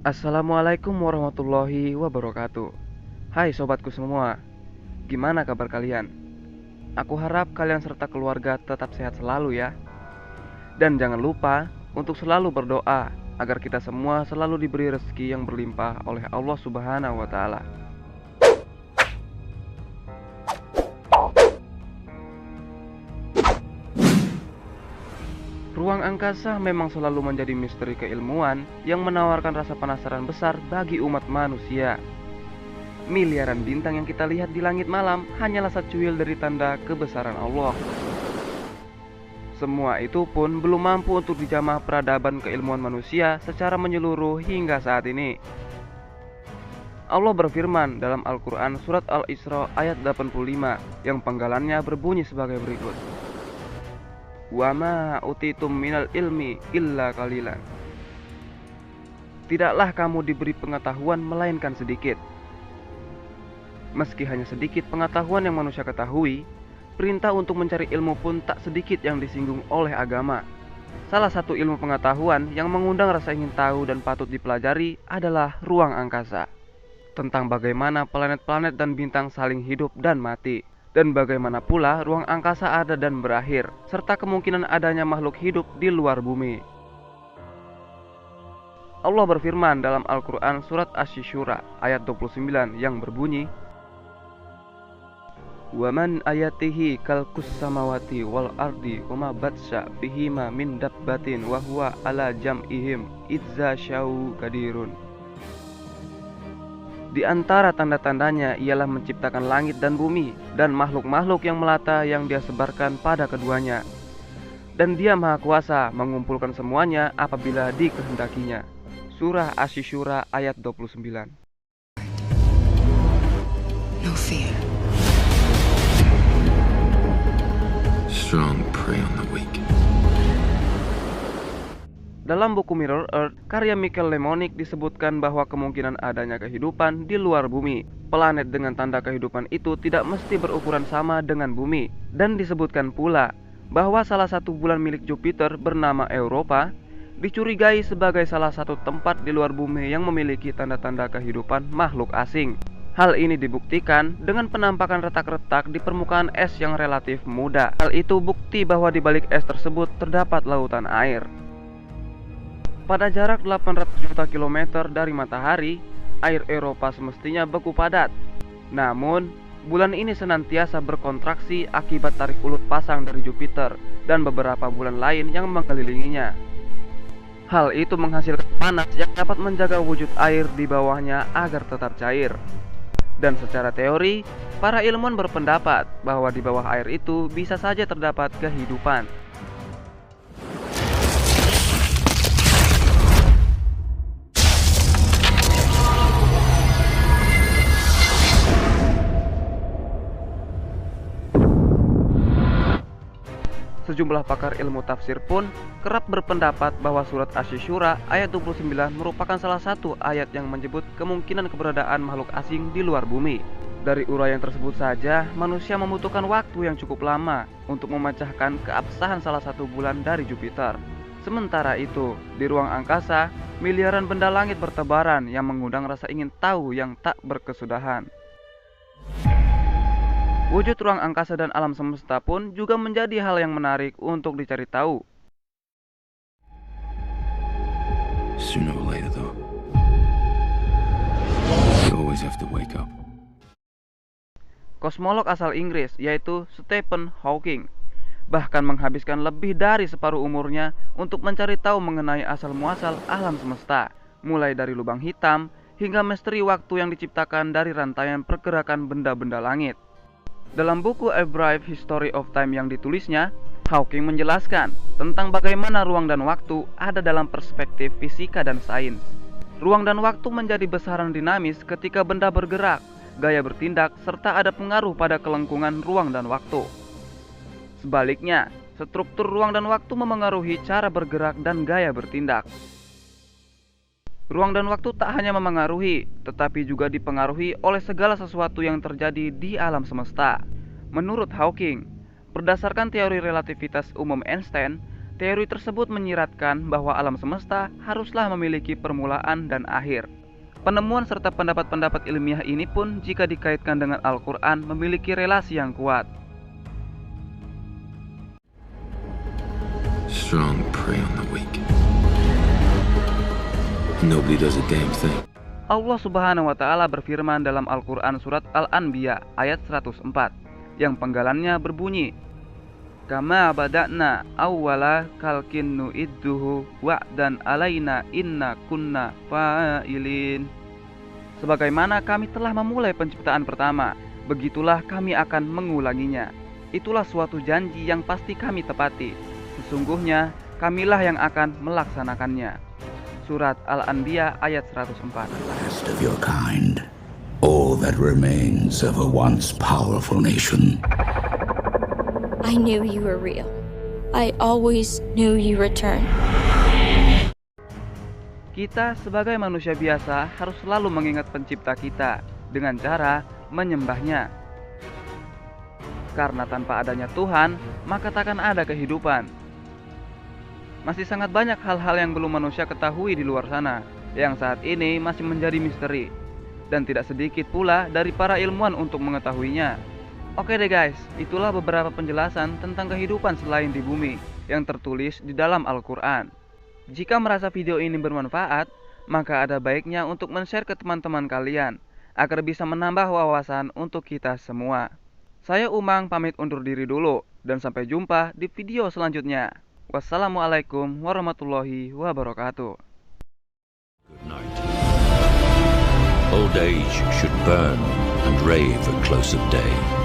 Assalamualaikum warahmatullahi wabarakatuh. Hai sobatku semua, gimana kabar kalian? Aku harap kalian serta keluarga tetap sehat selalu ya. Dan jangan lupa untuk selalu berdoa agar kita semua selalu diberi rezeki yang berlimpah oleh Allah Subhanahu wa Ta'ala. Ruang angkasa memang selalu menjadi misteri keilmuan yang menawarkan rasa penasaran besar bagi umat manusia. Miliaran bintang yang kita lihat di langit malam hanyalah secuil dari tanda kebesaran Allah. Semua itu pun belum mampu untuk dijamah peradaban keilmuan manusia secara menyeluruh hingga saat ini. Allah berfirman dalam Al-Quran surat Al-Isra ayat 85 yang penggalannya berbunyi sebagai berikut. Wa ma utitum minal ilmi illa qalilan. Tidaklah kamu diberi pengetahuan melainkan sedikit. Meski hanya sedikit pengetahuan yang manusia ketahui, perintah untuk mencari ilmu pun tak sedikit yang disinggung oleh agama. Salah satu ilmu pengetahuan yang mengundang rasa ingin tahu dan patut dipelajari adalah ruang angkasa. Tentang bagaimana planet-planet dan bintang saling hidup dan mati, dan bagaimana pula ruang angkasa ada dan berakhir, serta kemungkinan adanya makhluk hidup di luar bumi. Allah berfirman dalam Al-Quran surat Asy-Syura ayat 29 yang berbunyi, Waman ayatihi kalkus samawati wal ardi wama batsha bihima min dabbatin wa huwa ala jam'ihim idza syau kadirun. Di antara tanda-tandanya ialah menciptakan langit dan bumi dan makhluk-makhluk yang melata yang dia sebarkan pada keduanya. Dan dia maha kuasa mengumpulkan semuanya apabila dikehendakinya. Surah Asy-Syura ayat 29. No fear. Strong prey on the weak. Dalam buku Mirror Earth, karya Michael Lemonick disebutkan bahwa kemungkinan adanya kehidupan di luar bumi. Planet dengan tanda kehidupan itu tidak mesti berukuran sama dengan bumi. Dan disebutkan pula bahwa salah satu bulan milik Jupiter bernama Europa dicurigai sebagai salah satu tempat di luar bumi yang memiliki tanda-tanda kehidupan makhluk asing. Hal ini dibuktikan dengan penampakan retak-retak di permukaan es yang relatif muda. Hal itu bukti bahwa di balik es tersebut terdapat lautan air. Pada jarak 800 juta kilometer dari matahari, air Eropa semestinya beku padat. Namun, bulan ini senantiasa berkontraksi akibat tarik ulur pasang dari Jupiter dan beberapa bulan lain yang mengelilinginya. Hal itu menghasilkan panas yang dapat menjaga wujud air di bawahnya agar tetap cair. Dan secara teori, para ilmuwan berpendapat bahwa di bawah air itu bisa saja terdapat kehidupan. Sejumlah pakar ilmu tafsir pun kerap berpendapat bahwa surat Asy-Syura ayat 29 merupakan salah satu ayat yang menyebut kemungkinan keberadaan makhluk asing di luar bumi. Dari uraian tersebut saja, manusia membutuhkan waktu yang cukup lama untuk memecahkan keabsahan salah satu bulan dari Jupiter. Sementara itu, di ruang angkasa, miliaran benda langit bertebaran yang mengundang rasa ingin tahu yang tak berkesudahan. Wujud ruang angkasa dan alam semesta pun juga menjadi hal yang menarik untuk dicari tahu. Sooner or later, though, you always have to wake up. Kosmolog asal Inggris yaitu Stephen Hawking bahkan menghabiskan lebih dari separuh umurnya untuk mencari tahu mengenai asal-muasal alam semesta, mulai dari lubang hitam hingga misteri waktu yang diciptakan dari rantaian pergerakan benda-benda langit. Dalam buku A Brief History of Time yang ditulisnya, Hawking menjelaskan tentang bagaimana ruang dan waktu ada dalam perspektif fisika dan sains. Ruang dan waktu menjadi besaran dinamis ketika benda bergerak, gaya bertindak, serta ada pengaruh pada kelengkungan ruang dan waktu. Sebaliknya, struktur ruang dan waktu memengaruhi cara bergerak dan gaya bertindak. Ruang dan waktu tak hanya memengaruhi, tetapi juga dipengaruhi oleh segala sesuatu yang terjadi di alam semesta. Menurut Hawking, berdasarkan teori relativitas umum Einstein, Teori tersebut menyiratkan bahwa alam semesta haruslah memiliki permulaan dan akhir. Penemuan serta pendapat-pendapat ilmiah ini pun jika dikaitkan dengan Al-Quran memiliki relasi yang kuat. Strong prey on the weak. Nobody does a damn thing. Allah Subhanahu wa Ta'ala berfirman dalam Al-Quran surat Al-Anbiya ayat 104 yang penggalannya berbunyi, Kama bada'na awwala khalqin nu'idduhu wa'dan alaina inna kunna fa'ilin. Sebagaimana kami telah memulai penciptaan pertama, begitulah kami akan mengulanginya. Itulah suatu janji yang pasti kami tepati. Sesungguhnya kamilah yang akan melaksanakannya. Surat Al-Anbiya ayat 104. Last of your kind, all that remains of a once powerful nation. I knew you were real. I always knew you returned. Kita sebagai manusia biasa harus selalu mengingat pencipta kita dengan cara menyembahnya. Karena tanpa adanya Tuhan, maka takkan ada kehidupan. Masih sangat banyak hal-hal yang belum manusia ketahui di luar sana, yang saat ini masih menjadi misteri. Dan tidak sedikit pula dari para ilmuwan untuk mengetahuinya. Oke deh guys, itulah beberapa penjelasan tentang kehidupan selain di bumi yang tertulis di dalam Al-Quran. Jika merasa video ini bermanfaat, maka ada baiknya untuk men-share ke teman-teman kalian agar bisa menambah wawasan untuk kita semua. Saya Umang pamit undur diri dulu dan sampai jumpa di video selanjutnya. Wassalamualaikum warahmatullahi wabarakatuh. Good night. Old age should burn and rave at close of day.